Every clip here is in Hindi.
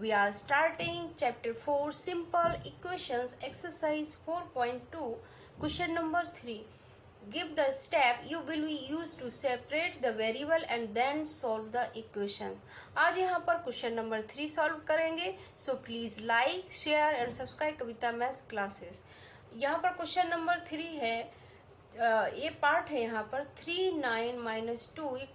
We are starting chapter 4 simple equations exercise 4.2 question number 3. Give the step you will be used to separate the variable and then solve the equations. आज यहाँ पर क्वेश्चन नंबर 3 सॉल्व करेंगे. So please like share and subscribe Kavita maths classes. यहाँ पर क्वेश्चन नंबर 3 है. ये पार्ट है यहाँ पर 3 9 - 2 =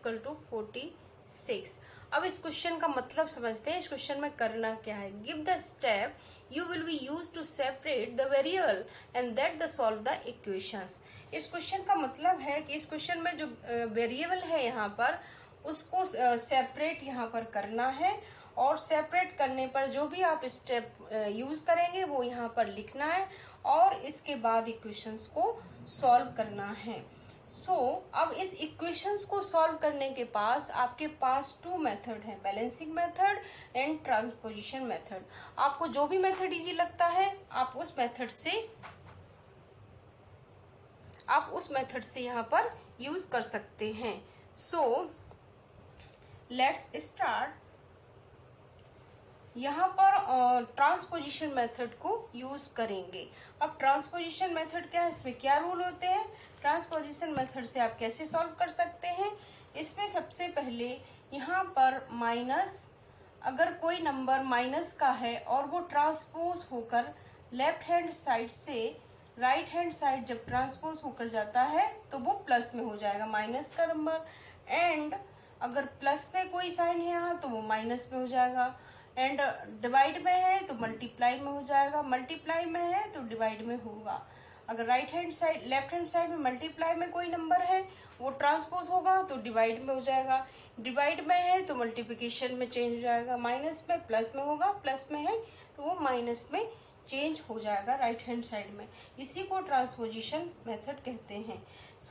46. अब इस क्वेश्चन का मतलब समझते हैं. इस क्वेश्चन में करना क्या है. Give the step you will be use to separate the variable and that the solve the equations. इस क्वेश्चन का मतलब है कि इस क्वेश्चन में जो वेरिएबल है यहाँ पर उसको सेपरेट यहाँ पर करना है और सेपरेट करने पर जो भी आप स्टेप यूज करेंगे वो यहाँ पर लिखना है और इसके बाद इक्वेशंस को सॉल्व करना है. अब इस इक्वेशंस को सॉल्व करने के पास आपके पास 2 मेथड है, balancing method and transposition method. आपको जो भी मेथड इजी लगता है आप उस मेथड से यहाँ पर यूज कर सकते हैं. Let's start. यहाँ पर ट्रांसपोजिशन मेथड को यूज करेंगे. अब ट्रांसपोजिशन मेथड क्या है, इसमें क्या रूल होते हैं, ट्रांसपोजिशन मेथड से आप कैसे सॉल्व कर सकते हैं. इसमें सबसे पहले यहाँ पर माइनस, अगर कोई नंबर माइनस का है और वो ट्रांसपोज होकर लेफ्ट हैंड साइड से राइट हैंड साइड जब ट्रांसपोज होकर जाता है तो वो प्लस में हो जाएगा माइनस का नंबर. एंड अगर प्लस में कोई साइन है यहाँ तो वो माइनस में हो जाएगा. एंड डिवाइड में है तो मल्टीप्लाई में हो जाएगा, मल्टीप्लाई में है तो डिवाइड में होगा. अगर right hand side left hand side में मल्टीप्लाई में कोई नंबर है वो ट्रांसपोज होगा तो डिवाइड में हो जाएगा, डिवाइड में है तो मल्टीप्लिकेशन में चेंज हो जाएगा, माइनस में प्लस में होगा, प्लस में है तो वो माइनस में चेंज हो जाएगा राइट हैंड साइड में. इसी को ट्रांसपोजिशन मेथड कहते हैं.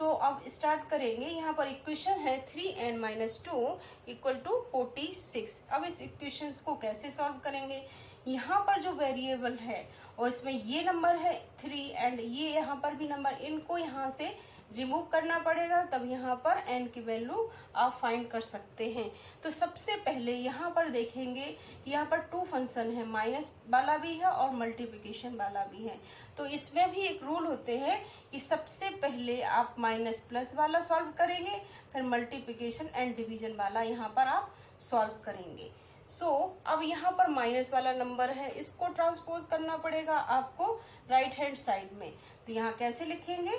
अब स्टार्ट करेंगे. यहाँ पर इक्वेशन है 3n - 2 = 46. अब इस इक्वेशंस को कैसे सॉल्व करेंगे. यहाँ पर जो वेरिएबल है और इसमें ये नंबर है 3 एंड ये यहाँ पर भी नंबर, इनको यहाँ से रिमूव करना पड़ेगा तब यहाँ पर n की वैल्यू आप फाइंड कर सकते हैं. तो सबसे पहले यहाँ पर देखेंगे कि यहाँ पर 2 फंक्शन है, माइनस वाला भी है और मल्टीप्लिकेशन वाला भी है. तो इसमें भी एक रूल होते हैं कि सबसे पहले आप माइनस प्लस वाला सॉल्व करेंगे, फिर मल्टीप्लिकेशन एंड डिवीजन वाला यहाँ पर आप सॉल्व करेंगे. अब यहाँ पर माइनस वाला नंबर है, इसको ट्रांसपोज करना पड़ेगा आपको राइट हैंड साइड में. तो यहाँ कैसे लिखेंगे,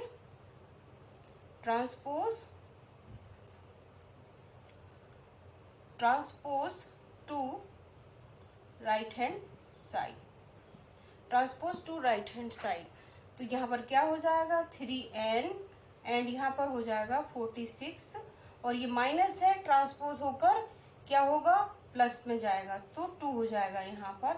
transpose to right hand side, transpose to right hand side. तो यहाँ पर क्या हो जाएगा 3n एंड यहाँ पर हो जाएगा 46 और ये माइनस है, ट्रांसपोज होकर क्या होगा प्लस में जाएगा तो 2 हो जाएगा, यहाँ पर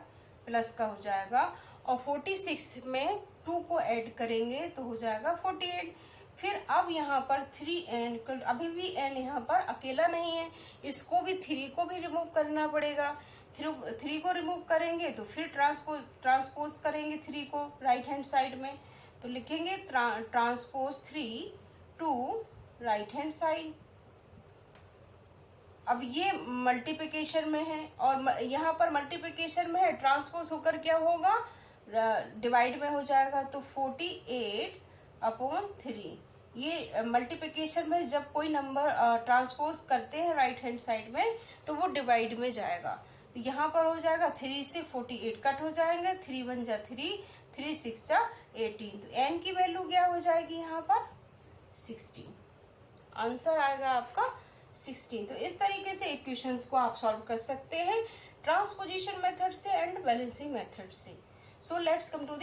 प्लस का हो जाएगा. और 46 में 2 को ऐड करेंगे तो हो जाएगा 48. फिर अब यहाँ पर 3n, अभी भी n यहाँ पर अकेला नहीं है, इसको भी 3 को भी रिमूव करना पड़ेगा. 3 को रिमूव करेंगे तो फिर ट्रांसपोज करेंगे 3 को राइट हैंड साइड में. तो लिखेंगे transpose 3 to right hand side. अब ये मल्टीप्लिकेशन में है और यहाँ पर मल्टीप्लिकेशन में है, ट्रांसपोज होकर क्या होगा डिवाइड में हो जाएगा तो 48/3. ये मल्टीप्लिकेशन में जब कोई नंबर ट्रांसपोज करते हैं राइट हैंड साइड में तो वो डिवाइड में जाएगा. तो यहाँ पर हो जाएगा 3 से 48 कट हो जाएंगे, 3 × 1 = 3, 3 × 6 = 18. तो n की वैल्यू क्या हो जाएगी यहाँ पर 16. आंसर आएगा आपका 16. तो इस तरीके से इक्वेशंस को आप सॉल्व कर सकते हैं ट्रांसपोजिशन मेथड से एंड बैलेंसिंग मेथड से. Let's come to the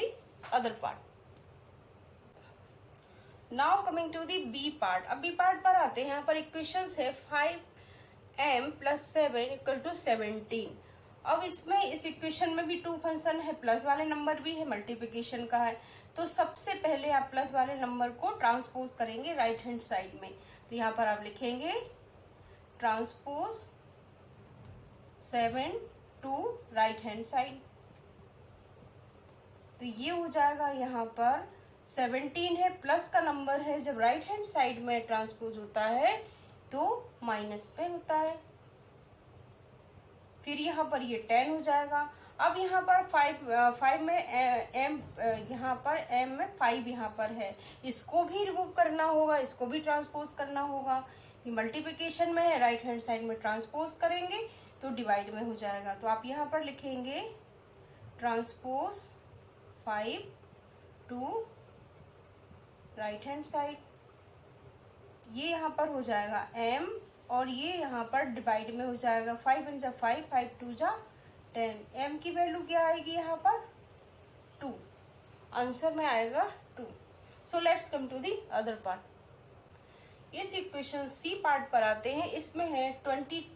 other part. Now coming to the B part. अब बी पार्ट पर आते हैं. यहाँ पर इक्वेशंस है 5m + 7 = 17. अब इसमें इस इक्वेशन में भी 2 फंक्शन है, प्लस वाले नंबर भी है, मल्टीप्लिकेशन का है. तो सबसे पहले आप प्लस वाले नंबर को ट्रांसपोज करेंगे राइट हैंड साइड में. तो यहाँ पर आप लिखेंगे transpose 7 to right hand side. तो ये हो जाएगा यहाँ पर 17 है, प्लस का नंबर है, जब राइट हैंड साइड में ट्रांसपोज होता है तो माइनस पे होता है. फिर यहाँ पर ये 10 हो जाएगा। अब यहाँ पर 5 में m, यहाँ पर m में 5 यहाँ पर है, इसको भी रिमूव करना होगा, इसको भी ट्रांसपोज करना होगा। ये मल्टीप्लिकेशन में है, राइट हैंड साइड में ट्रांसपोज करेंगे तो डिवाइड में हो जाएगा। तो आप यहाँ पर लिखेंगे transpose 5 to right hand side, ये यहाँ पर हो जाएगा m और ये यहाँ पर डिवाइड में हो जाएगा। 5 × 5, 5 × 2 10, m की वैल्यू क्या आएगी यहाँ पर 2, आंसर में आएगा 2। So let's come to the other part. इस इक्वेशन सी पार्ट पर आते हैं। इसमें है 20p/3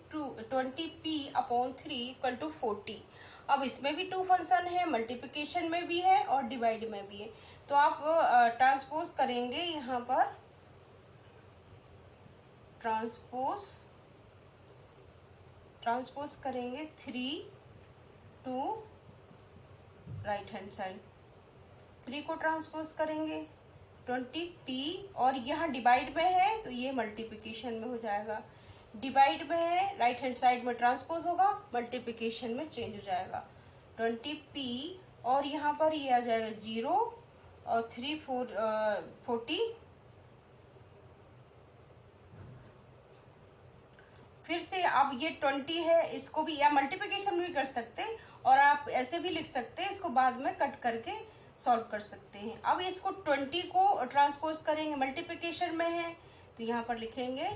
= 40। अब इसमें भी 2 फंक्शन है, मल्टीप्लिकेशन में भी है और डिवाइड में भी है। तो आप ट्रांसपोज करेंगे, यहाँ पर ट्रांसपोज करेंगे 3 टू राइट हैंड साइड, 3 को ट्रांसपोज करेंगे 20p और यहाँ डिवाइड में है तो ये मल्टीप्लिकेशन में हो जाएगा। डिवाइड में है, राइट हैंड साइड में ट्रांसपोज होगा, मल्टीप्लिकेशन में चेंज हो जाएगा। 20p और यहाँ पर ये आ जाएगा 0 और 3 40। फिर से अब ये 20 है, इसको भी या मल्टीप्लिकेशन भी कर सकते हैं और आप ऐसे भी लिख सकते हैं, इसको बाद में कट करके सॉल्व कर सकते हैं। अब इसको 20 को ट्रांसपोज करेंगे, मल्टीप्लिकेशन में है तो यहाँ पर लिखेंगे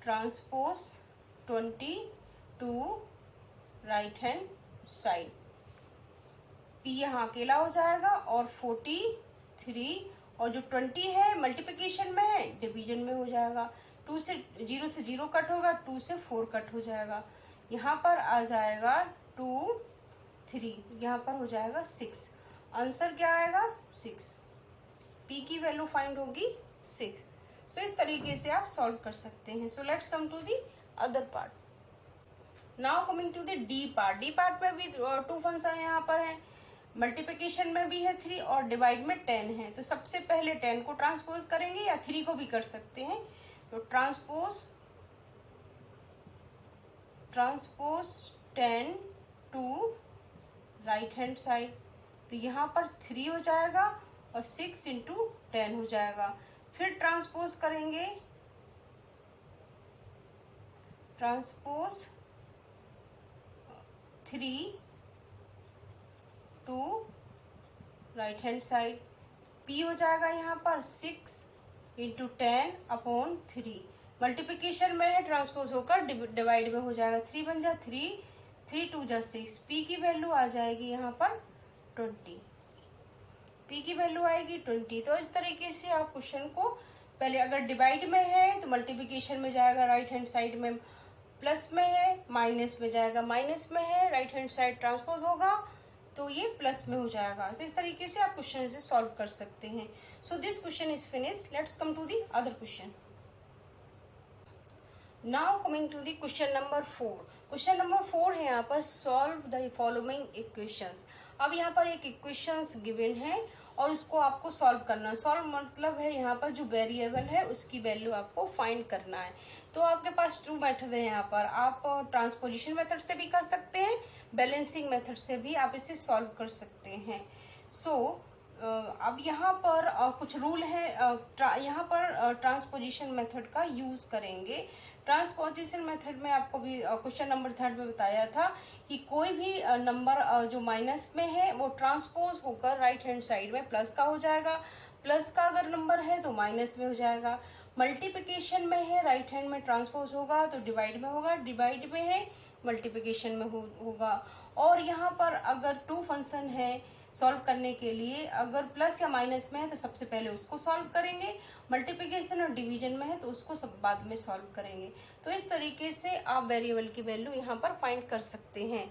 transpose 20 to right hand side, p यहाँ अकेला हो जाएगा और 43 और जो 20 है मल्टीप्लिकेशन में है, डिवीजन में हो जाएगा। 0 से 0 कट होगा, 2 से 4 कट हो जाएगा। यहाँ पर आ जाएगा 2 3, यहाँ पर हो जाएगा 6। आंसर क्या आएगा 6, p की वैल्यू फाइंड होगी 6। सो इस तरीके से आप सॉल्व कर सकते हैं। So let's come to the other part. Now coming to the D part. D part में भी 2 फंक्शन यहाँ पर है, मल्टीप्लिकेशन में भी है 3 और डिवाइड में 10 है। तो सबसे पहले 10 को ट्रांसपोज करेंगे या 3 को भी कर सकते हैं। तो transpose 10 to right hand side, तो यहाँ पर 3 हो जाएगा और 6 × 10 हो जाएगा। फिर ट्रांसपोज करेंगे, transpose 3 to right hand side, p हो जाएगा यहाँ पर 6 × 10/3। मल्टीप्लिकेशन में है, ट्रांसपोज होकर डिवाइड में हो जाएगा। 3 बन जा 3, 3 2 जा 6, p की वैल्यू आ जाएगी यहाँ पर 20, p की वैल्यू आएगी 20। तो इस तरीके से आप क्वेश्चन को पहले अगर डिवाइड में है तो मल्टीप्लिकेशन में जाएगा, राइट हैंड साइड में प्लस में है, माइनस में जाएगा, माइनस में है, राइट हैंड साइड ट्रांसपोज होगा तो ये प्लस में हो जाएगा। तो इस तरीके से आप क्वेश्चन से सॉल्व कर सकते हैं। So this question is finished. Let's come to the other question. Now coming to the question number 4। Question number 4 है यहाँ पर सॉल्व द फॉलोइंग इक्वेशंस। अब यहाँ पर एक इक्वेशंस गिवन है और उसको आपको सॉल्व करना है। सॉल्व मतलब है यहाँ पर जो वेरिएबल है उसकी वैल्यू आपको फाइंड करना है। तो आपके पास 2 मेथड है यहाँ पर। आप ट्रांसपोजिशन मेथड से भी कर सकते हैं, बैलेंसिंग मेथड से भी आप इसे सॉल्व कर सकते हैं। अब यहाँ पर कुछ रूल है। यहाँ पर ट्रांसपोजिशन मेथड का यूज करेंगे। ट्रांसपोजिशन मेथड में आपको भी क्वेश्चन नंबर 3 में बताया था कि कोई भी नंबर जो माइनस में है वो ट्रांसपोज होकर राइट हैंड साइड में प्लस का हो जाएगा। प्लस का अगर नंबर है तो माइनस में हो जाएगा। मल्टीप्लिकेशन में है, राइट हैंड में ट्रांसपोज होगा तो डिवाइड में होगा, डिवाइड में है मल्टीप्लिकेशन में होगा। और यहाँ पर अगर 2 फंक्शन है सॉल्व करने के लिए, अगर प्लस या माइनस में है तो सबसे पहले उसको सॉल्व करेंगे, मल्टीप्लिकेशन और डिवीजन में है तो उसको सब बाद में सॉल्व करेंगे। तो इस तरीके से आप वेरिएबल की वैल्यू यहाँ पर फाइंड कर सकते हैं।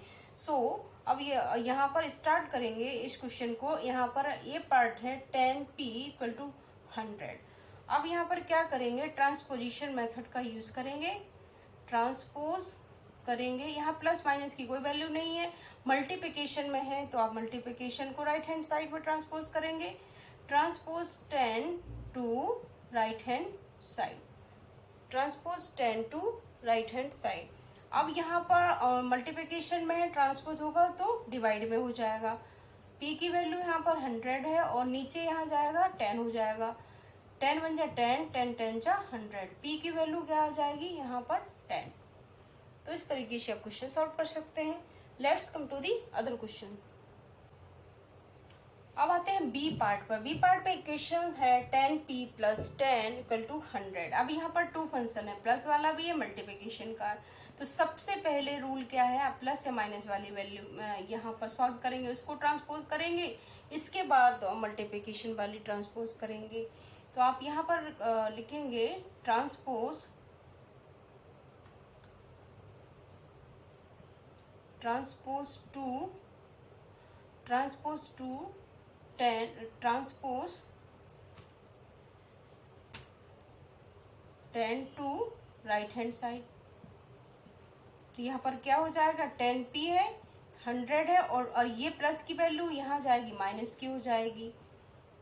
अब ये यहाँ पर स्टार्ट करेंगे इस क्वेश्चन को। यहाँ पर ये पार्ट है 10p = 100। अब यहाँ पर क्या करेंगे, ट्रांसपोजिशन मेथड का यूज करेंगे। ट्रांसपोज करेंगे, यहाँ प्लस माइनस की कोई वैल्यू नहीं है। मल्टीप्लिकेशन में है तो आप मल्टीप्लिकेशन को राइट हैंड साइड में ट्रांसपोज करेंगे। Transpose 10 to right hand side, transpose 10 to right hand side. अब यहाँ पर मल्टीप्लिकेशन में है, ट्रांसपोज होगा तो डिवाइड में हो जाएगा। p की वैल्यू यहाँ पर 100 है और नीचे यहाँ जाएगा 10 हो जाएगा। 10 बन जा 10, 10 10 जा 100। p की वैल्यू क्या आ जाएगी यहाँ पर 10। तो इस तरीके से आप क्वेश्चन सॉल्व कर सकते हैं। Let's come to the other question. अब आते हैं बी पार्ट पर। बी पार्ट पे इक्वेशन है 10p प्लस 10 इक्वल टू 100। अब यहाँ पर टू फंक्शन है, प्लस वाला भी है मल्टीप्लिकेशन का। तो सबसे पहले रूल क्या है, आप प्लस या माइनस वाली वैल्यू यहाँ पर सॉल्व करेंगे, उसको ट्रांसपोज करेंगे, इसके बाद मल्टीप्लिकेशन वाली ट्रांसपोज करेंगे। तो आप यहाँ पर लिखेंगे transpose to 10 transpose 10 to right hand side. तो यहाँ पर क्या हो जाएगा, 10p है, 100 है और ये प्लस की वैल्यू यहाँ जाएगी माइनस की हो जाएगी।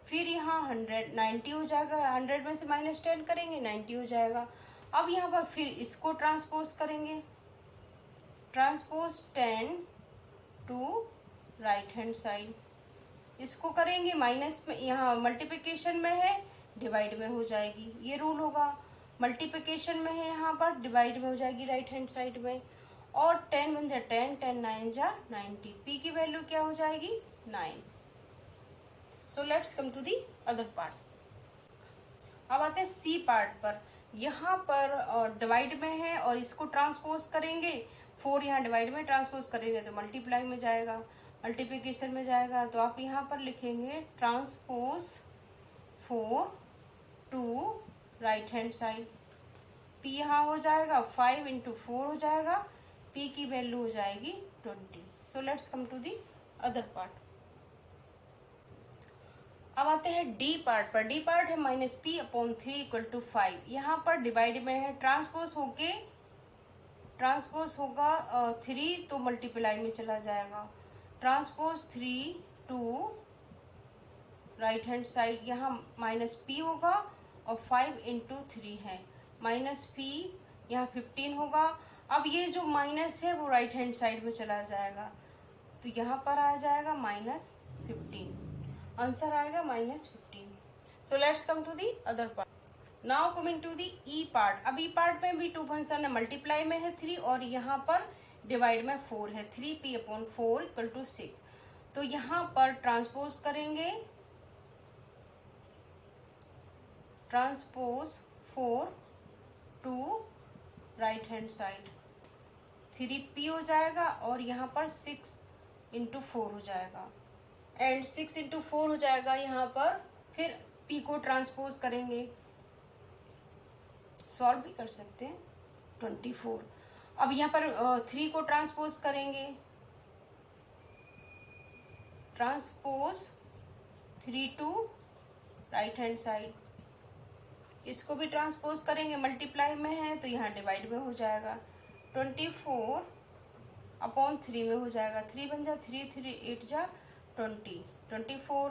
फिर यहाँ 90 हो जाएगा, 100 में से माइनस 10 करेंगे 90 हो जाएगा। अब यहाँ पर फिर इसको ट्रांसपोज करेंगे, transpose 10 to right hand side. इसको करेंगे माइनस में, यहाँ मल्टीप्लिकेशन में है डिवाइड में हो जाएगी, ये रूल होगा। मल्टीप्लिकेशन में है यहाँ पर डिवाइड में हो जाएगी राइट हैंड साइड में। और 10 बन जा 10, 10 9 जा 90। p की वैल्यू क्या हो जाएगी 9। So let's come to the other part. अब आते हैं सी पार्ट पर। यहाँ पर डिवाइड में है और इसको ट्रांसपोज करेंगे, 4 यहाँ डिवाइड में ट्रांसपोज करेंगे तो मल्टीप्लाई में जाएगा, मल्टीप्लिकेशन में जाएगा। तो आप यहाँ पर लिखेंगे transpose 4 to right hand side. p यहाँ हो जाएगा 5 इंटू 4 हो जाएगा, p की वैल्यू हो जाएगी 20। So let's come to the other part. अब आते हैं डी पार्ट पर। डी पार्ट है -p/3 इक्वल टू 5। यहाँ पर डिवाइड में है, ट्रांसपोज होगा 3 तो मल्टीप्लाई में चला जाएगा। Transpose 3 to right hand side, यहाँ -p होगा और 5 इंटू 3 है, -p यहाँ 15 होगा। अब ये जो माइनस है वो राइट हैंड साइड में चला जाएगा, तो यहाँ पर आ जाएगा -15, आंसर आएगा -15। So let's come to the other part. Now coming to the E part. अब ई पार्ट में भी टू फंक्शन है, मल्टीप्लाई में है 3 और यहाँ पर डिवाइड में 4 है, 3p/4 इक्वल टू 6। तो यहाँ पर ट्रांसपोज करेंगे, transpose 4 to right hand side, 3p हो जाएगा और यहाँ पर 6 इंटू 4 हो जाएगा एंड 6 इंटू 4 हो जाएगा यहाँ पर। फिर p को ट्रांसपोज करेंगे, सॉल्व भी कर सकते हैं 24। अब यहाँ पर 3 को ट्रांसपोज करेंगे, transpose 3 to right hand side. इसको भी ट्रांसपोज करेंगे, मल्टीप्लाई में है तो यहाँ डिवाइड में हो जाएगा, 24/3 में हो जाएगा। 3 बन जा 3, 3 8 जा 20, 24।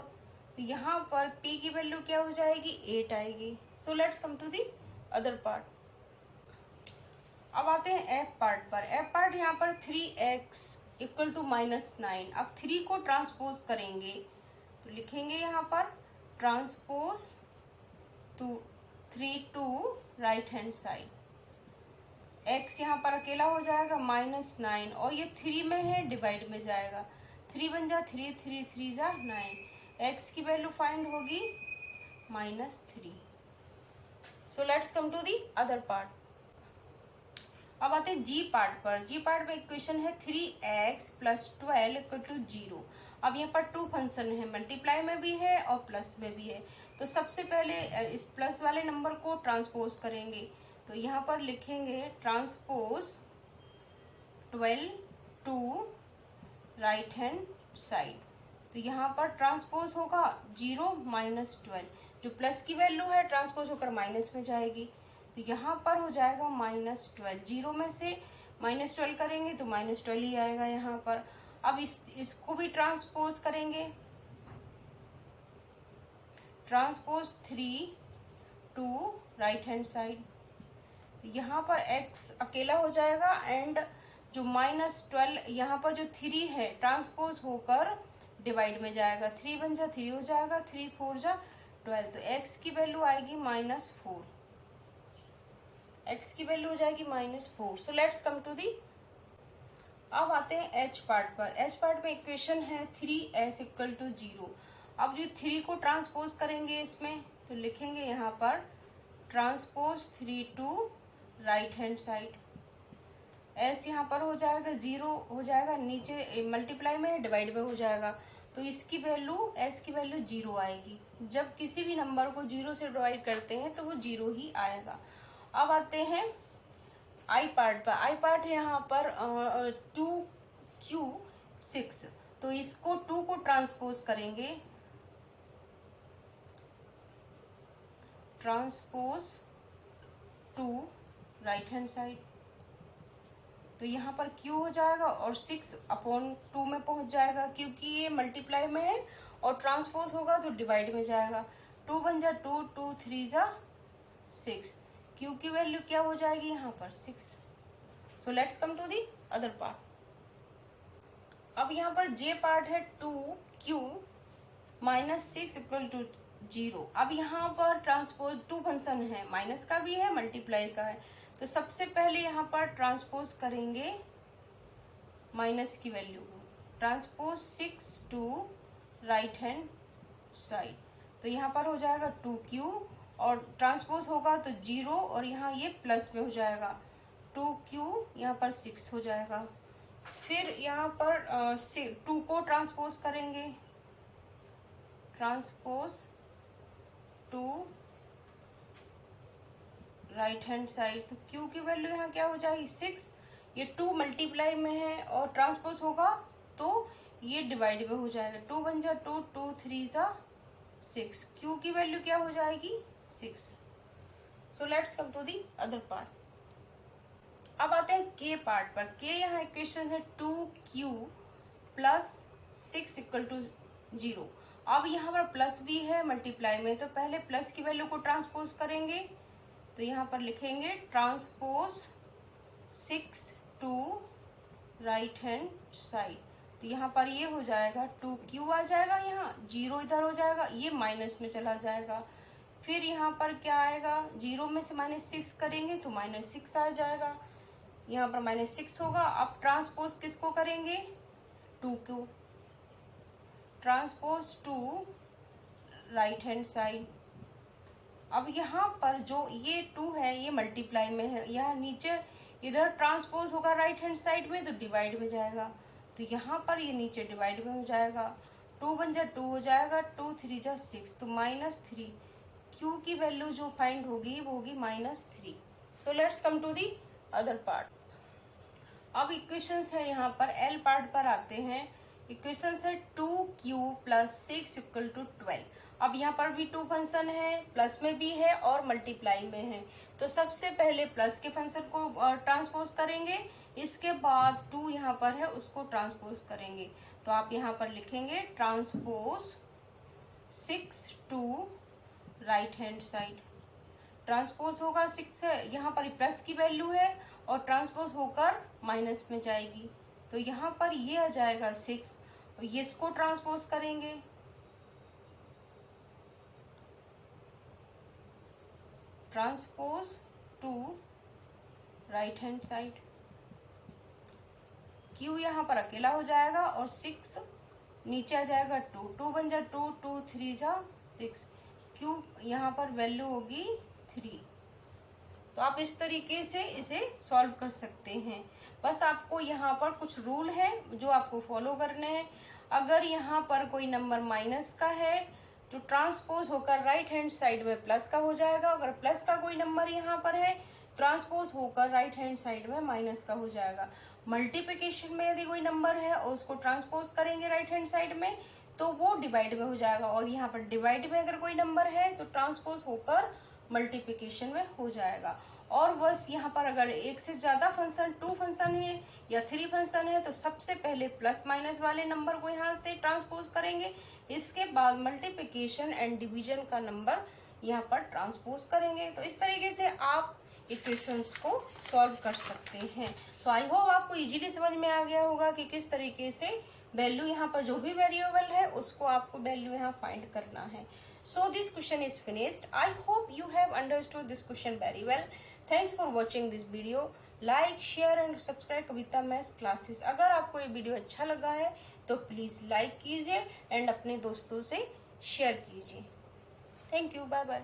तो यहाँ पर p की वैल्यू क्या हो जाएगी 8 आएगी। So let's come to the other part. अब आते हैं f पार्ट पर। f पार्ट यहाँ पर 3x इक्वल टू -9। अब 3 को ट्रांसपोज करेंगे तो लिखेंगे यहाँ पर transpose 3 to right hand side. x यहाँ पर अकेला हो जाएगा -9 और ये 3 में है डिवाइड में जाएगा, 3 बन जा 3, 3 3 जा 9। x की वैल्यू फाइंड होगी -3। So let's come to the other part. अब आते हैं जी पार्ट पर। जी पार्ट में इक्वेशन है 3x + 12 इक्वल टू 0। अब यहाँ पर टू फंक्शन है, मल्टीप्लाई में भी है और प्लस में भी है। तो सबसे पहले इस प्लस वाले नंबर को ट्रांसपोज करेंगे, तो यहाँ पर लिखेंगे transpose 12 to right hand side. तो यहाँ पर ट्रांसपोज होगा 0 -12, जो प्लस की वैल्यू है ट्रांसपोज होकर माइनस में जाएगी, तो यहाँ पर हो जाएगा -12। 0 में से -12 करेंगे तो -12 ही आएगा यहाँ पर। अब इसको भी ट्रांसपोज करेंगे, transpose 3 to right hand side. तो यहाँ पर x अकेला हो जाएगा एंड जो -12 यहाँ पर जो 3 है ट्रांसपोज होकर डिवाइड में जाएगा। 3 बन जा 3 हो जाएगा, 3 4 जा 12, तो x की वैल्यू आएगी -4। x की वैल्यू हो जाएगी -4। सो लेट्स कम टू दी, अब आते हैं h पार्ट पर। h पार्ट में इक्वेशन है 3s = 0। अब जो 3 को ट्रांसपोज करेंगे इसमें, तो लिखेंगे यहाँ पर transpose 3 to right hand side. s यहाँ पर हो जाएगा 0 हो जाएगा, नीचे मल्टीप्लाई में डिवाइड में हो जाएगा, तो इसकी वैल्यू s की वैल्यू 0 आएगी। जब किसी भी नंबर को 0 से डिवाइड करते हैं तो वो 0 ही आएगा। अब आते हैं आई पार्ट पर। आई पार्ट है यहाँ पर 2q6, तो इसको 2 को ट्रांसपोज करेंगे, ट्रांसपोज 2 राइट हैंड साइड, तो यहाँ पर q हो जाएगा और 6/2 में पहुंच जाएगा, क्योंकि ये मल्टीप्लाई में है और ट्रांसपोज होगा तो डिवाइड में जाएगा। 2 बन जा 2, 2 3 जा 6, q की वैल्यू क्या हो जाएगी यहाँ पर 6। So let's come to the other part. अब यहाँ पर j पार्ट है 2q -6 = 0। अब यहाँ पर ट्रांसपोज 2 फंक्शन है, माइनस का भी है मल्टीप्लाई का है, तो सबसे पहले यहाँ पर ट्रांसपोज करेंगे माइनस की वैल्यू को, transpose 6 to right hand side, तो यहाँ पर हो जाएगा 2q और ट्रांसपोज होगा तो 0 और यहाँ ये प्लस में हो जाएगा, 2q यहाँ पर 6 हो जाएगा। फिर यहाँ पर 2 को ट्रांसपोज करेंगे, ट्रांसपोज 2 राइट हैंड साइड, तो q की वैल्यू यहाँ क्या हो जाएगी 6। ये 2 मल्टीप्लाई में है और ट्रांसपोज होगा तो ये डिवाइड में हो जाएगा। 2 बन जा 2, 2 3 जा 6, q की वैल्यू क्या हो जाएगी 6। So let's come to the other part. अब आते हैं k पार्ट पर। k यहाँ इक्वेशन है 2q + 6 = 0। अब यहाँ पर प्लस भी है मल्टीप्लाई में, तो पहले प्लस की वैल्यू को ट्रांसपोज करेंगे, तो यहाँ पर लिखेंगे transpose 6 to right hand side, तो यहाँ पर ये हो जाएगा 2q आ जाएगा, यहाँ 0 इधर हो जाएगा, ये माइनस में चला जाएगा। फिर यहाँ पर क्या आएगा, 0 में से -6 करेंगे तो -6 आ जाएगा, यहाँ पर -6 होगा। अब ट्रांसपोज किसको करेंगे 2q, transpose 2 right hand side. अब यहाँ पर जो ये 2 है ये मल्टीप्लाई में है, यहाँ नीचे इधर ट्रांसपोज होगा राइट हैंड साइड में तो डिवाइड में जाएगा, तो यहाँ पर ये नीचे डिवाइड में हो जाएगा। 2 बन जा 2 हो जाएगा, 2 3 जा 6, तो -3, q की वैल्यू जो फाइंड होगी वो होगी -3। So let's come to the other part. अब इक्वेशंस है यहाँ पर L पार्ट पर आते हैं। इक्वेशंस है 2q + 6 = 12। अब यहाँ पर भी 2 फंक्शन है, प्लस में भी है और मल्टीप्लाई में है, तो सबसे पहले प्लस के फंक्शन को ट्रांसपोज करेंगे, इसके बाद 2 यहाँ पर है उसको ट्रांसपोज करेंगे, तो आप यहाँ पर लिखेंगे transpose 6 to right hand side. Transpose होगा 6 है, यहाँ पर प्लस की वैल्यू है और ट्रांसपोज होकर माइनस में जाएगी, तो यहाँ पर ये आ जाएगा 6 और ये इसको ट्रांसपोज करेंगे, transpose 2 right hand side. q यहाँ पर अकेला हो जाएगा और 6 नीचे आ जाएगा 2, 2 बन जा 2, 2 3 जा 6, q यहाँ पर वैल्यू होगी 3। तो आप इस तरीके से इसे सॉल्व कर सकते हैं। बस आपको यहाँ पर कुछ रूल है जो आपको फॉलो करने हैं। अगर यहाँ पर कोई नंबर माइनस का है तो ट्रांसपोज होकर राइट हैंड साइड में प्लस का हो जाएगा, अगर प्लस का कोई नंबर यहाँ पर है ट्रांसपोज होकर राइट हैंड साइड में माइनस का हो जाएगा। मल्टीप्लिकेशन में यदि कोई नंबर है और उसको ट्रांसपोज करेंगे राइट हैंड साइड में तो वो डिवाइड में हो जाएगा, और यहाँ पर डिवाइड में अगर कोई नंबर है तो ट्रांसपोज होकर मल्टीप्लिकेशन में हो जाएगा। और बस यहाँ पर अगर एक से ज़्यादा फंक्शन 2 फंक्शन है या 3 फंक्शन है तो सबसे पहले प्लस माइनस वाले नंबर को यहाँ से ट्रांसपोज करेंगे, इसके बाद मल्टीप्लिकेशन एंड डिवीजन का नंबर यहाँ पर ट्रांसपोज करेंगे। तो इस तरीके से आप इक्वेशंस को सॉल्व कर सकते हैं। तो आई होप आपको इजीली समझ में आ गया होगा कि किस तरीके से वैल्यू यहाँ पर जो भी वेरिएबल है उसको आपको वैल्यू यहाँ फाइंड करना है। सो this question is finished. I hope you have understood this question very well. Thanks for watching this video. Like share and subscribe Kavita maths classes. अगर आपको ये वीडियो अच्छा लगा है तो प्लीज़ लाइक कीजिए एंड अपने दोस्तों से शेयर कीजिए। Thank you, bye bye.